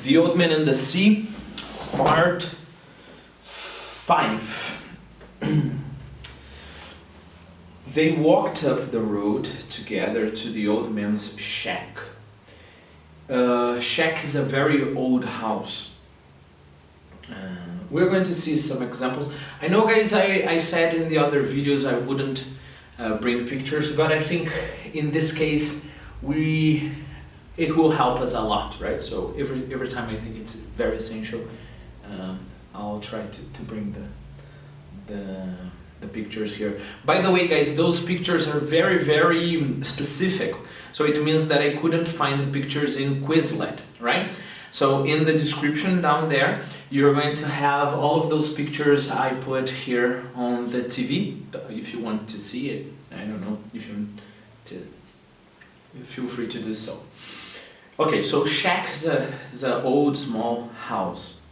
The Old Man and the Sea, part 5. They walked up the road together to the old man's shack. Shack is a very old house. We're going to see some examples. I know, guys, I said in the other videos I wouldn't bring pictures, but I think in this case it will help us a lot, right? So every time I think it's very essential, I'll try to bring the pictures here. By the way, guys, those pictures are very, very specific. So it means that I couldn't find the pictures in Quizlet, right? So in the description down there, you're going to have all of those pictures I put here on the TV. If you want to see it, I don't know, if you want to, feel free to do so. Okay, so shack is a old small house.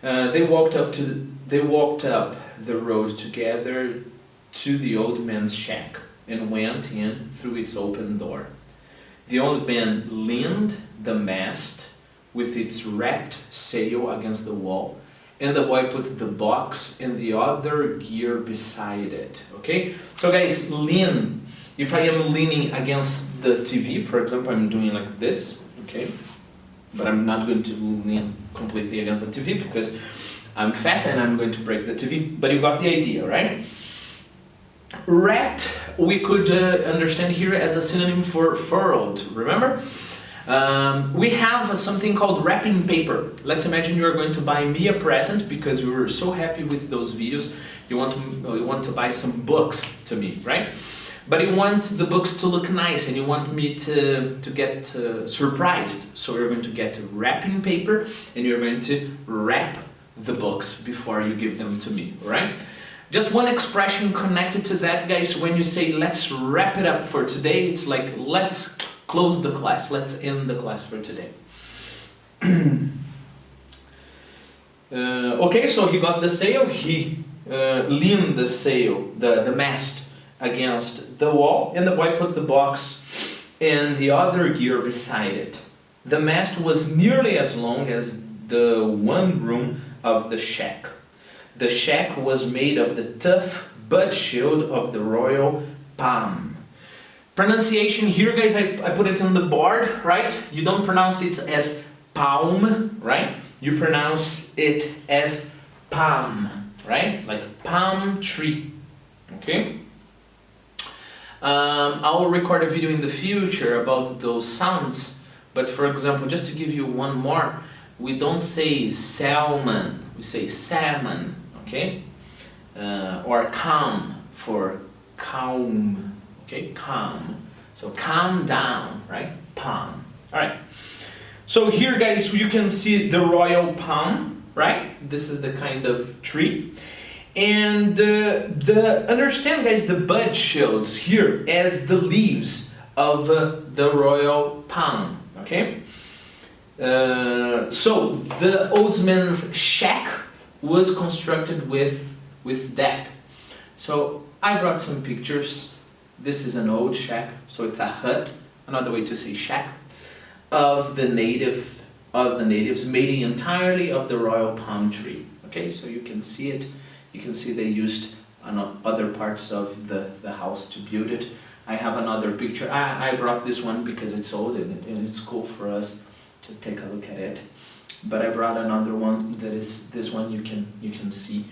They walked up the road together to the old man's shack and went in through its open door. The old man leaned the mast with its wrapped sail against the wall, and the boy put the box and the other gear beside it. Okay, so guys, lean. If I am leaning against the TV, for example, I'm doing like this, okay, but I'm not going to lean completely against the TV because I'm fat and I'm going to break the TV, but you got the idea, right? Wrapped, we could understand here as a synonym for furled, remember? We have something called wrapping paper. Let's imagine you're going to buy me a present because you were so happy with those videos. You want to buy some books to me, right? But you want the books to look nice and you want me to get surprised. So you're going to get wrapping paper and you're going to wrap the books before you give them to me, right? Just one expression connected to that, guys. When you say let's wrap it up for today, it's like let's close the class, let's end the class for today. Okay, so he got the sail, he leaned the sail, the mast against the wall, and the boy put the box and the other gear beside it. The mast was nearly as long as the one room of the shack. The shack was made of the tough bud shield of the royal palm. Pronunciation here, guys, I put it on the board, right? You don't pronounce it as palm, right? You pronounce it as palm, right? Like palm tree, okay? I'll record a video in the future about those sounds, but for example, just to give you one more, we don't say salmon, we say salmon, okay? Or calm for calm, okay? Calm. So calm down, right? Palm. All right. So here, guys, you can see the royal palm, right? This is the kind of tree. And understand, guys, the bud shields here as the leaves of the royal palm, okay? So the old man's shack was constructed with that. So I brought some pictures. This is an old shack, so it's a hut, another way to say shack, of the natives made entirely of the royal palm tree. Okay, so you can see it. You can see they used other parts of the house to build it. I have another picture. I brought this one because it's old and it's cool for us to take a look at it. But I brought another one that is this one. You can see,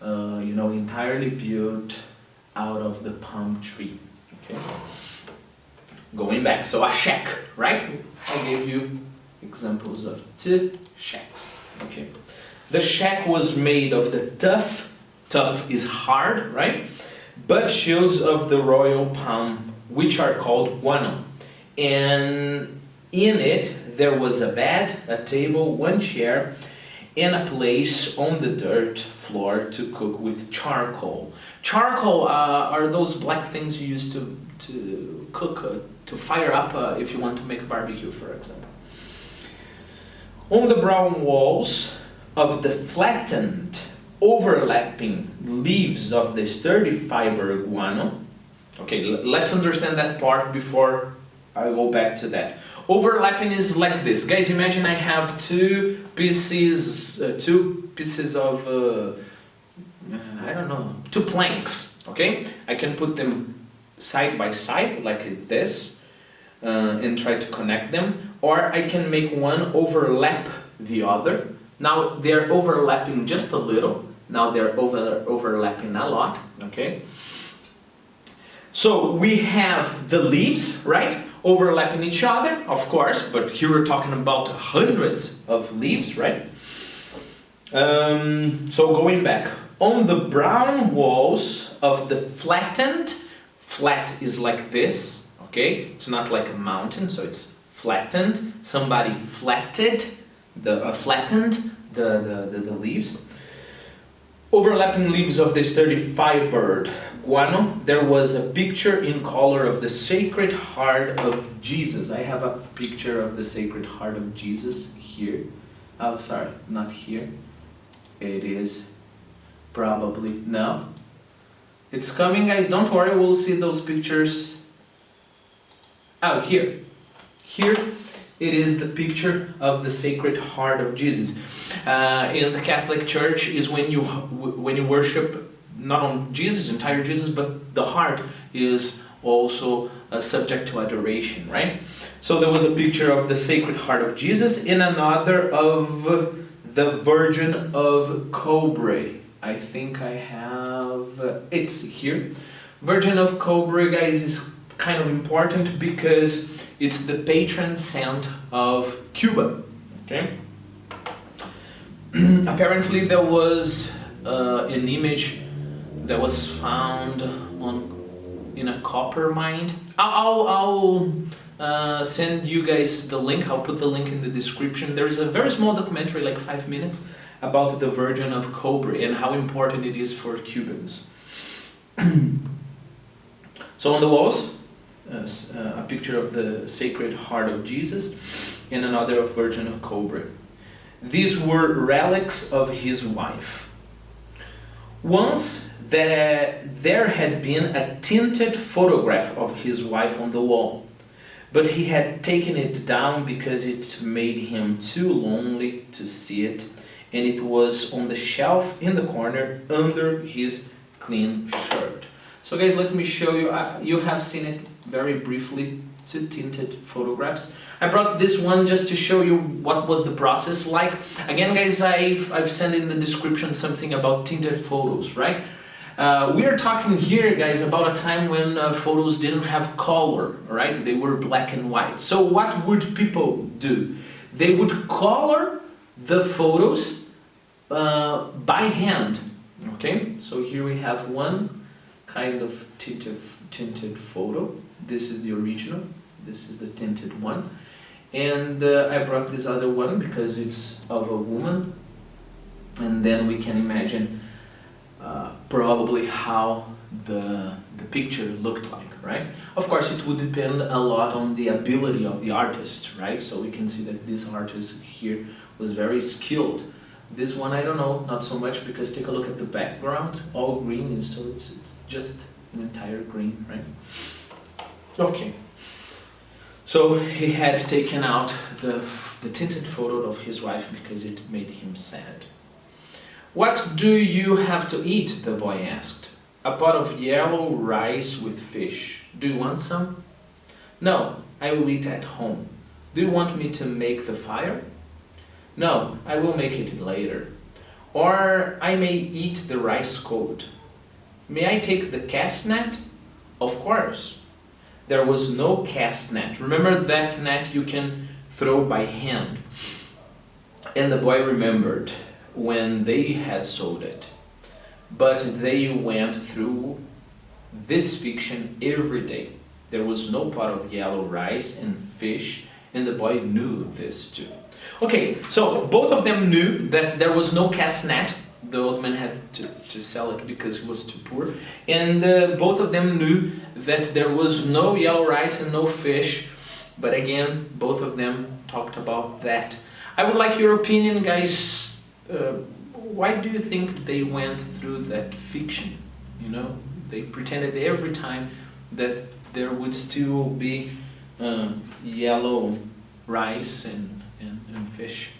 you know, entirely built out of the palm tree. Okay. Going back, so a shack, right? I gave you examples of 2 shacks. Okay. The shack was made of the tough is hard, right? Bud shields of the royal palm, which are called guano. And in it there was a bed, a table, 1 chair, and a place on the dirt floor to cook with charcoal. Charcoal are those black things you use to cook, to fire up if you want to make a barbecue, for example. On the brown walls of the flattened, overlapping leaves of the sturdy fiber guano. Okay, let's understand that part before I'll go back to that. Overlapping is like this. Guys, imagine I have two pieces of, I don't know, two planks, okay? I can put them side by side, like this, and try to connect them. Or I can make one overlap the other. Now they're overlapping just a little. Now they're overlapping a lot, okay? So we have the leaves, right? Overlapping each other, of course, but here we're talking about hundreds of leaves, right? So going back, on the brown walls of the flattened, flat is like this, okay? It's not like a mountain, so it's flattened. Somebody flattened the leaves. Overlapping leaves of the sturdy fibered guano, there was a picture in color of the Sacred Heart of Jesus. I have a picture of the Sacred Heart of Jesus here. Oh, sorry, not here. It is probably, no. It's coming, guys, don't worry, we'll see those pictures. Oh, here. Here it is the picture of the Sacred Heart of Jesus. In the Catholic Church is when you worship not on Jesus, entire Jesus, but the heart is also subject to adoration, right? So there was a picture of the Sacred Heart of Jesus and another of the Virgin of Cobre. I think I have, it's here. Virgin of Cobre, guys, is kind of important because it's the patron saint of Cuba, okay? Apparently there was an image that was found in a copper mine. I'll send you guys the link. I'll put the link in the description. There is a very small documentary, like 5 minutes, about the Virgin of Cobre and how important it is for Cubans. So on the walls, a picture of the Sacred Heart of Jesus and another of Virgin of Cobre. These were relics of his wife. Once there had been a tinted photograph of his wife on the wall, but he had taken it down because it made him too lonely to see it, and it was on the shelf in the corner under his clean shirt. So guys, let me show you, you have seen it very briefly, two tinted photographs. I brought this one just to show you what was the process like. Again, guys, I've sent in the description something about tinted photos, right? We are talking here, guys, about a time when photos didn't have color, right? They were black and white. So what would people do? They would color the photos by hand, okay? So here we have one kind of tinted photo. This is the original. This is the tinted one. And I brought this other one because it's of a woman. And then we can imagine probably how the picture looked like, right? Of course, it would depend a lot on the ability of the artist, right? So we can see that this artist here was very skilled. This one, I don't know, not so much, because take a look at the background, all green, so it's just an entire green, right? Okay. So he had taken out the tinted photo of his wife because it made him sad. "What do you have to eat?" the boy asked. "A pot of yellow rice with fish. Do you want some?" "No, I will eat at home." "Do you want me to make the fire?" "No, I will make it later. Or I may eat the rice cold." "May I take the cast net?" "Of course." There was no cast net. Remember that net you can throw by hand. And the boy remembered when they had sold it. But they went through this fiction every day. There was no pot of yellow rice and fish, and the boy knew this too. Okay, so both of them knew that there was no cast net. The old man had to sell it because he was too poor. And both of them knew that there was no yellow rice and no fish. But again, both of them talked about that. I would like your opinion, guys. Why do you think they went through that fiction? You know, they pretended every time that there would still be yellow rice and fish.